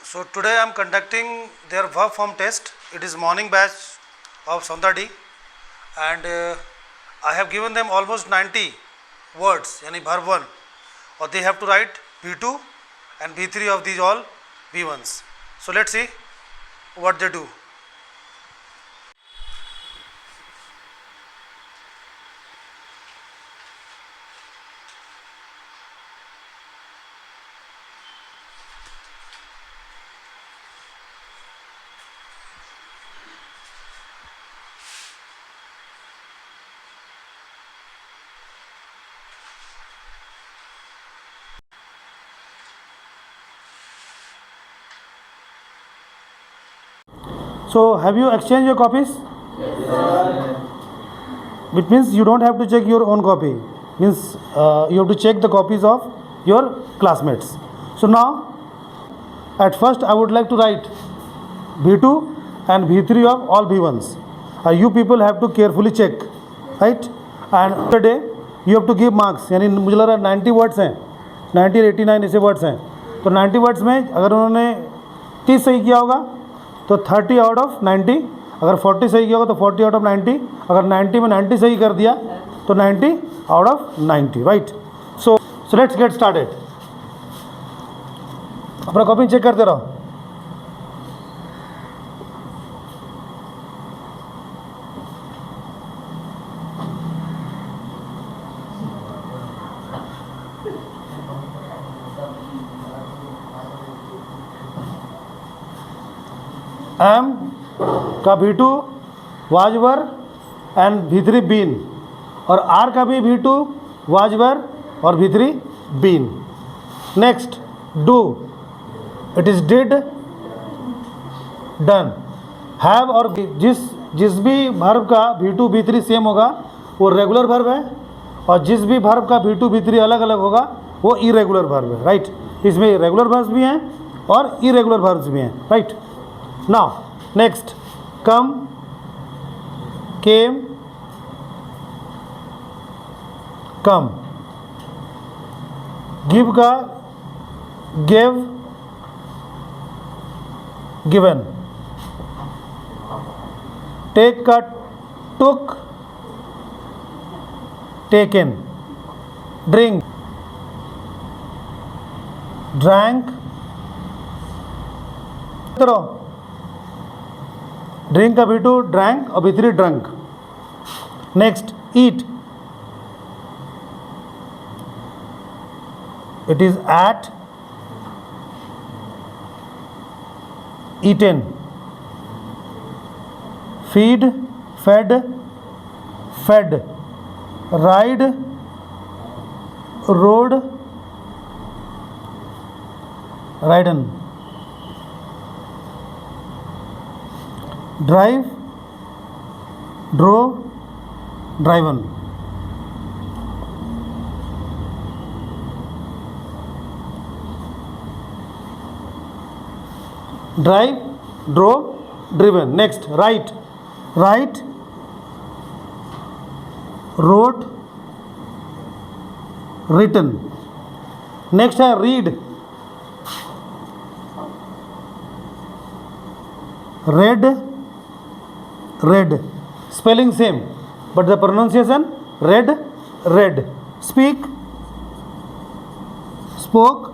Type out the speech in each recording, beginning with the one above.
So today I am conducting their verb form test. It is morning batch of Saundadi, and I have given them almost 90 words, yani verb 1, or they have to write V2 and V3 of these all V1s. So let's see what they do. So have you exchanged your copies? Yes, sir. Which means you don't have to check your own copy. Means you have to check the copies of your classmates. So now, at first I would like to write V2 and V3 of all V1s. You people have to carefully check, right? And today you have to give marks. यानी मुझे लग रहा है 90 words हैं, 90 और 89 ऐसे words हैं. तो 90 वर्ड्स में अगर उन्होंने 30 सही किया होगा तो 30 आउट ऑफ 90, अगर 40 सही किया होगा तो 40 आउट ऑफ 90, अगर 90 में 90 सही कर दिया तो 90 out of 90, right. So let's get started. अपना कॉपी चेक करते रहो. एम का V2 was were and V3 been, और आर का भी V2 वाजवर और V3 been. Next do, it is did, done. Have और जिस भी वर्ब का V2 V3 सेम होगा वो रेगुलर वर्ब है, और जिस भी वर्ब का V2 V3 अलग अलग होगा वो इरेगुलर वर्ब है, राइट. इसमें रेगुलर वर्ब्स भी हैं और इरेगुलर वर्ब्स भी हैं, right. Now, next, come, came, come. Give का gave, given. Take का took, taken. Drink, drank. Drink का V2 ड्रैंक और V3 drunk. Next eat, it is ate, eaten. Feed, fed, fed. Ride, rode, ridden. Drive, drove, driven. Drive, drove, driven. Next write, write, wrote, written. Next है read, read, read. Spelling same but the pronunciation red, red. Speak, spoke,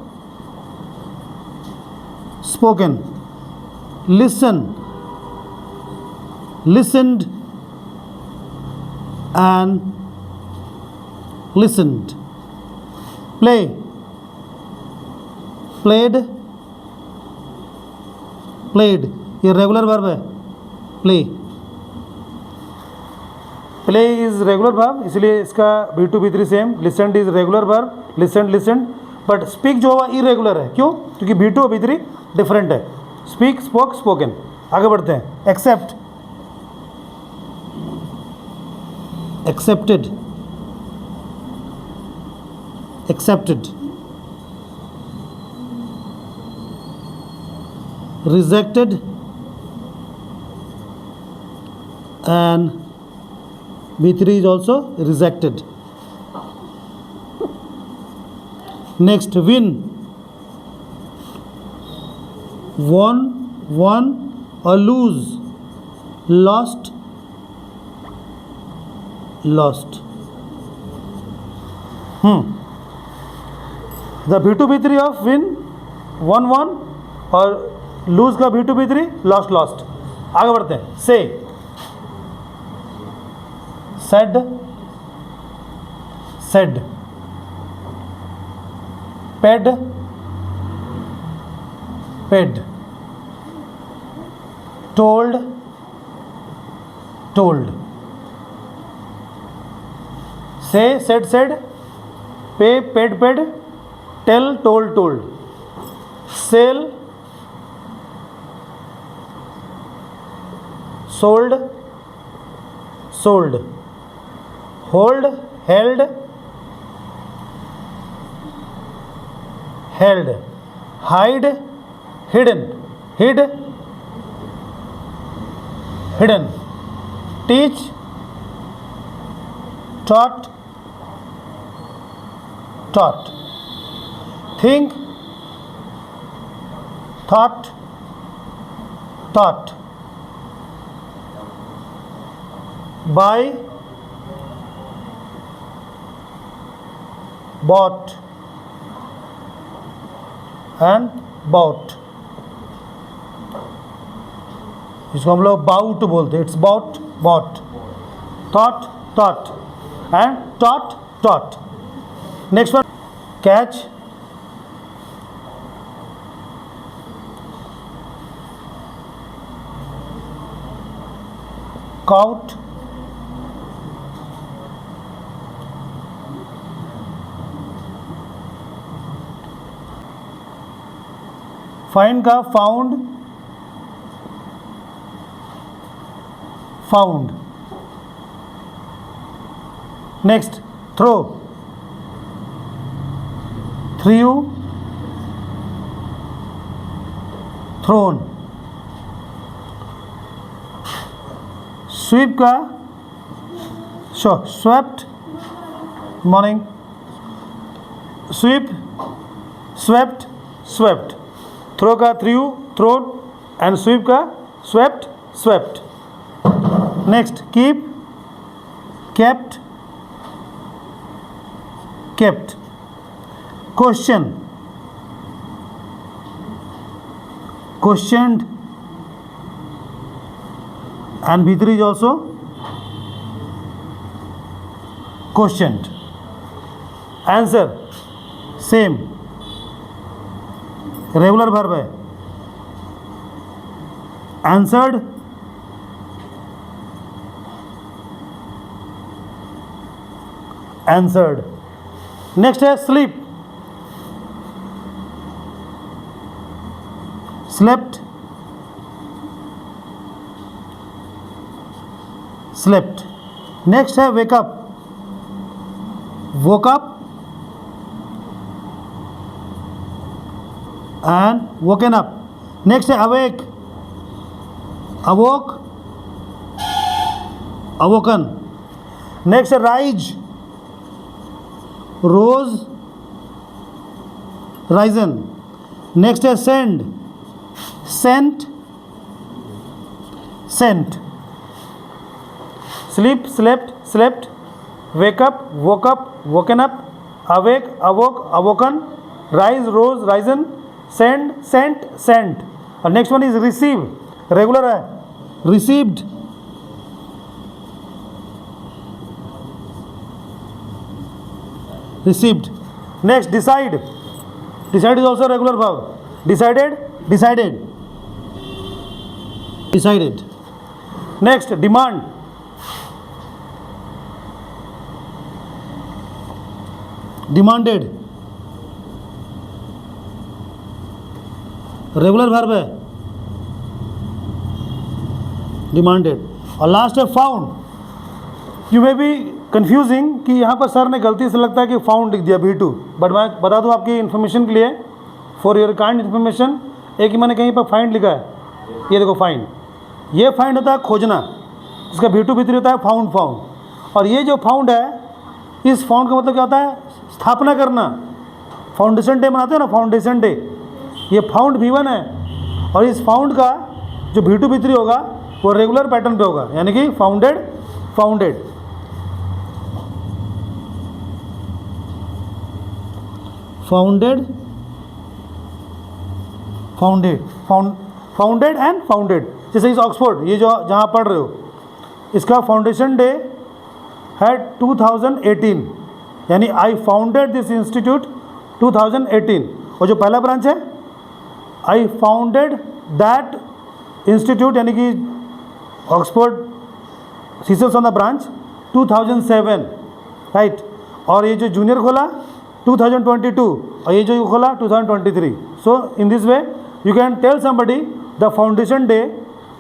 spoken. Listen, listened and listened. Play, played, played. ये regular verb है, play. Play is regular verb, इसलिए इसका V2 V3 same. लिसेंड is regular verb, लिसेंड, लिसेंड. But speak जो हुआ irregular है. क्यों? क्योंकि V2 और V3 डिफरेंट है. Speak, spoke, spoken. आगे बढ़ते हैं. Accept, accepted, accepted. Rejected and V3 is also rejected. Next, win, won, won, or lose, lost, lost. The B2B3 of win, won, won, और lose का B2B3 lost, lost. आगे बढ़ते हैं. Say, said, said, paid, paid, told, told. Say, said, said, pay, paid, paid, tell, told, told. Sell, sold, sold. Hold, held, held. Hide, hidden, hid, hidden. Teach, taught, taught. Think, thought, thought. Buy, bought, and bought. इसको हम लोग bought बोलते हैं. It's bought, bought. Thought, thought, and taught, taught. Next one, catch, caught, find का found, found. Next, throw, threw, thrown. Sweep का swept, morning. Sweep, swept, swept. Throw का threw, thrown, and sweep का swept, swept. Next, keep, kept, kept. Question, questioned, and B3 is also questioned. Answer, same, regular verb है. Answered, answered. Next है sleep, slept, slept. Next है wake up, woke up, and woken up. Next है awake, awoke, awoken. Next है rise, rose, risen. Next है send, sent, sent. Sleep, slept, slept. Wake up, woke up, woken up. Awake, awoke, awoken. Rise, rose, risen. Send, sent, sent. और next one is receive, regular है, received. Received. Next, decide. Decide is also regular verb. Decided, decided, decided. Next, demand. Demanded, regular verb है, demanded. और last है found. You may be confusing कि यहाँ पर sir ने गलती से लगता है कि फाउंड लिख दिया B2, बट मैं बता दूँ आपकी इन्फॉर्मेशन के लिए, फॉर योर काइंड इन्फॉर्मेशन. एक ही मैंने कहीं पर फाइंड लिखा है, ये देखो फाइंड. ये फाइंड होता है खोजना, इसका B2B3 होता है फाउंड, फाउंड. और ये जो फाउंड है, इस फाउंड का मतलब क्या होता है? स्थापना करना. फाउंडेशन डे मनाते हैं ना, फाउंडेशन डे. ये फाउंड V1 है और इस फाउंड का जो B2 B3 होगा वो रेगुलर पैटर्न पे होगा, यानी कि founded founded founded founded founded and founded. जैसे इस ऑक्सफोर्ड, ये जो जहाँ पढ़ रहे हो, इसका फाउंडेशन डे है 2018, यानी आई फाउंडेड दिस इंस्टीट्यूट 2018। और जो पहला ब्रांच है, आई फाउंडेड दैट इंस्टीट्यूट, यानी कि Oxford Seychelles on the branch 2007, right. और ये जो जूनियर खोला 2022 और ये जो खोला 2023। So in this way you can tell somebody the foundation day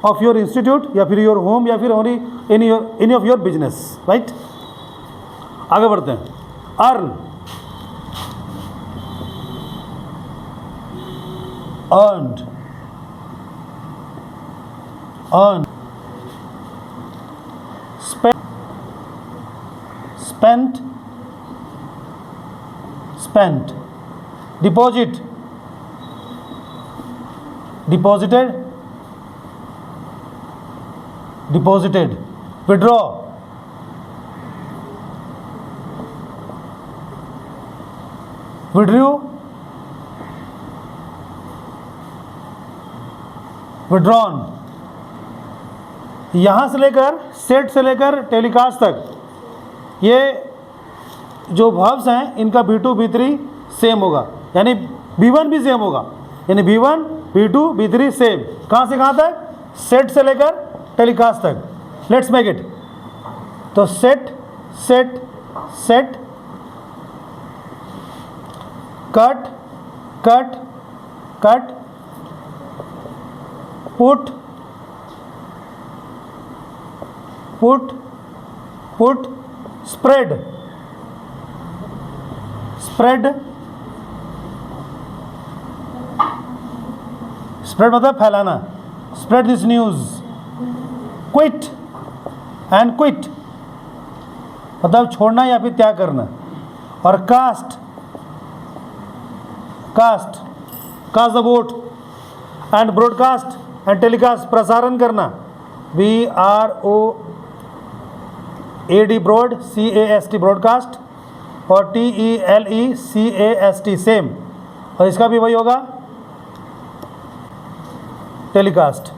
of your institute या फिर योर होम या फिर any of your business, right. आगे बढ़ते हैं। Earn, earned, earn, spent, spent, deposit, deposited, deposited, withdraw, withdrew, withdrawn। यहाँ से लेकर सेट से लेकर टेलीकास्ट तक ये जो वर्ब्स हैं इनका B2 B3 सेम होगा, यानी B1 भी सेम होगा, यानी B1 B2 B3 सेम। कहाँ से कहाँ तक? सेट से लेकर टेलीकास्ट तक। Let's make it. तो set set set, cut cut cut, put put put, spread spread, spread मतलब फैलाना, spread this news. Quit and quit मतलब छोड़ना या फिर त्याग करना। और cast, cast cast the vote. And broadcast and telecast प्रसारण करना, BROAD ब्रॉड, CAST ब्रॉडकास्ट, और TELECAST सेम, और इसका भी वही होगा टेलीकास्ट।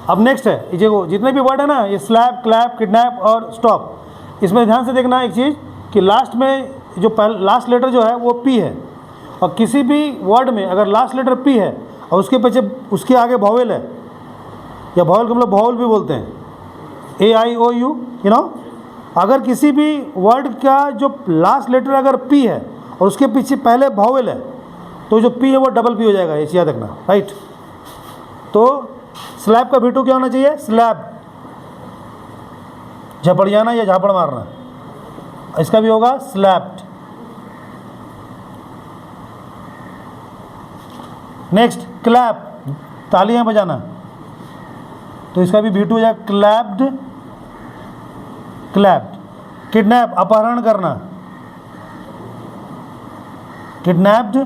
अब नेक्स्ट है ये जितने भी वर्ड है ना, ये स्लैप, क्लैप, किडनैप और स्टॉप। इसमें ध्यान से देखना एक चीज़ कि लास्ट में जो लास्ट लेटर जो है वो P है, और किसी भी वर्ड में अगर लास्ट लेटर P है और उसके पीछे उसके आगे वॉवेल है, या वॉवेल को हम लोग वॉवेल भी बोलते हैं, AIOU, यू नो। अगर किसी भी वर्ड का जो लास्ट लेटर अगर P है और उसके पीछे पहले वॉवेल है, तो जो P है वो डबल P हो जाएगा, ये याद रखना, राइट। तो स्लैब का B2 क्या होना चाहिए? स्लैब, झपड़ जाना या झापड़ मारना, इसका भी होगा स्लैप्ड। नेक्स्ट क्लैप, तालियां बजाना, तो इसका भी B2 हो जाएगा क्लैप्ड, क्लैप्ड। किडनैप, अपहरण करना, kidnapped,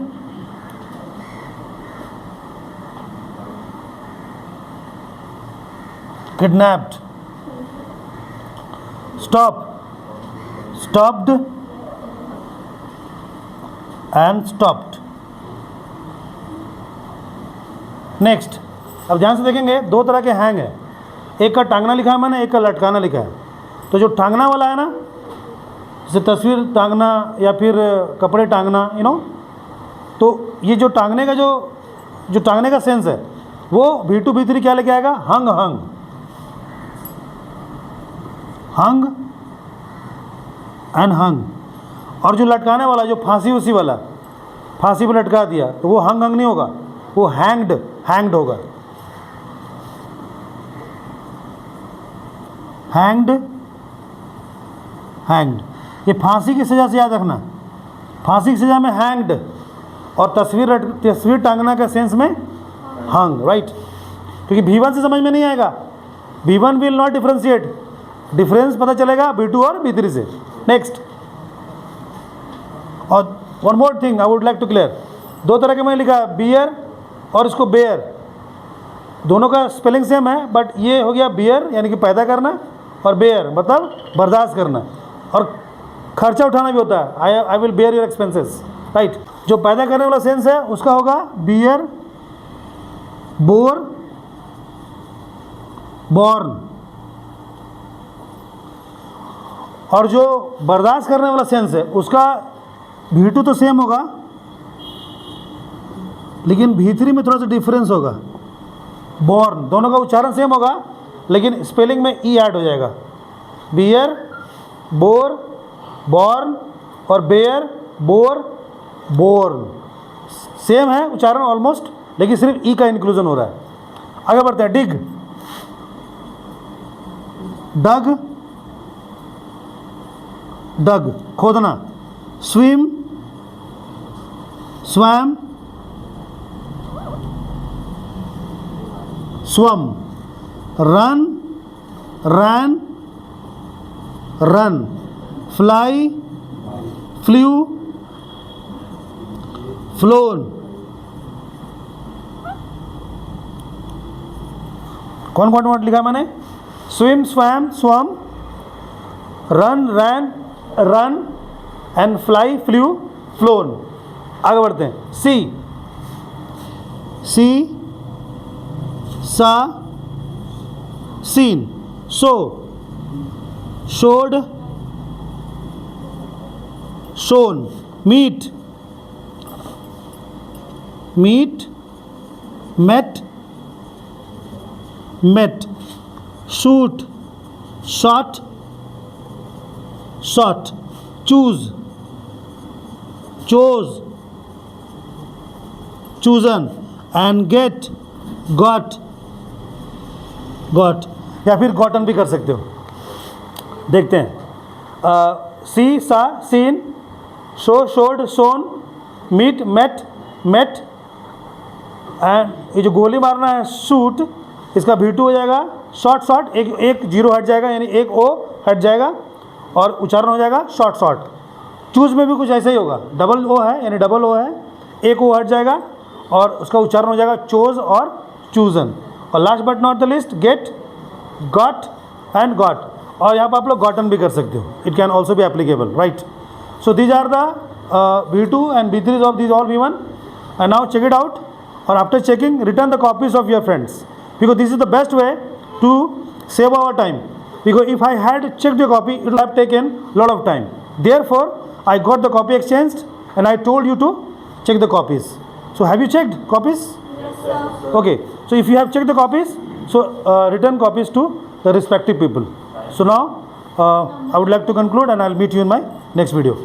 kidnapped. Stop, stopped and stopped. Next, अब ध्यान से देखेंगे दो तरह के हैंग है, एक का टांगना लिखा है मैंने, एक का लटकाना लिखा है। तो जो टांगना वाला है ना, जैसे तस्वीर टांगना या फिर कपड़े टांगना, यू नो, तो ये जो टांगने का जो टांगने का सेंस है वो B2 B3 क्या लेके आएगा? हंग, हंग, हंग एंड हंग। और जो लटकाने वाला, जो फांसी उसी वाला, फांसी पर लटका दिया, तो वो हंग हंग नहीं होगा, वो हैंग्ड, हैंग्ड होगा। हैंग्ड, हैंग्ड, ये फांसी की सज़ा से याद रखना, फांसी की सज़ा में हैंग्ड, और तस्वीर टांगना के सेंस में हंग, राइट। क्योंकि B1 से समझ में नहीं आएगा, B1 will not differentiate, difference पता चलेगा B2 और B3 से। नेक्स्ट, और one more thing I would like to clear, दो तरह के मैंने लिखा है, बियर और इसको बेयर, दोनों का स्पेलिंग सेम है, बट ये हो गया बियर यानी कि पैदा करना, और बेयर मतलब बर्दाश्त करना, और खर्चा उठाना भी होता है, I will bear your expenses, right. जो पैदा करने वाला सेंस है उसका होगा बियर, बोर, बॉर्न। और जो बर्दाश्त करने वाला सेंस है उसका V2 तो सेम होगा, लेकिन V3 में थोड़ा सा डिफरेंस होगा। बॉर्न, दोनों का उच्चारण सेम होगा लेकिन स्पेलिंग में ई ऐड हो जाएगा। बियर, बोर, बॉर्न, और बेयर, बोर, बोर्न, सेम है उच्चारण ऑलमोस्ट, लेकिन सिर्फ ई का इंक्लूजन हो रहा है। आगे बढ़ते हैं। डिग, डग, डग खोदना। Swim, swam, swum. Run, ran, run. Fly, flew, flown. कौन कौन वर्ड लिखा मैंने? Swim, swam, swum, run, ran, run, and fly, flew, flown. आगे बढ़ते हैं। See, see, saw, seen. Show, showed, shown. Meet, meet, met, met. Shoot, shot, shot. Choose, chose, chosen. And get, got, got. या फिर gotten भी कर सकते हो। देखते हैं। See, saw, seen, show, showed, shown, meet, met, met, and ये जो गोली मारना है शूट, इसका V2 हो जाएगा। शॉर्ट, शॉर्ट, एक जीरो हट जाएगा यानी एक ओ हट जाएगा और उच्चारण हो जाएगा शॉर्ट, शॉर्ट। चूज में भी कुछ ऐसा ही होगा, डबल ओ है यानी डबल ओ है, एक ओ हट जाएगा और उसका उच्चारण हो जाएगा चोज और चूजन। और last but not the least, get, got and got. और यहाँ पर आप लोग गॉटन भी कर सकते हो, it can also be applicable, right. So these are the V2 and V3 of these all V1, and now check it out, or after checking return the copies of your friends, because this is the best way to save our time, because if I had checked your copy it would have taken a lot of time. Therefore I got the copy exchanged and I told you to check the copies. So have you checked copies? Yes, sir. Okay, so if you have checked the copies, so return copies to the respective people. So now I would like to conclude and I'll meet you in my next video.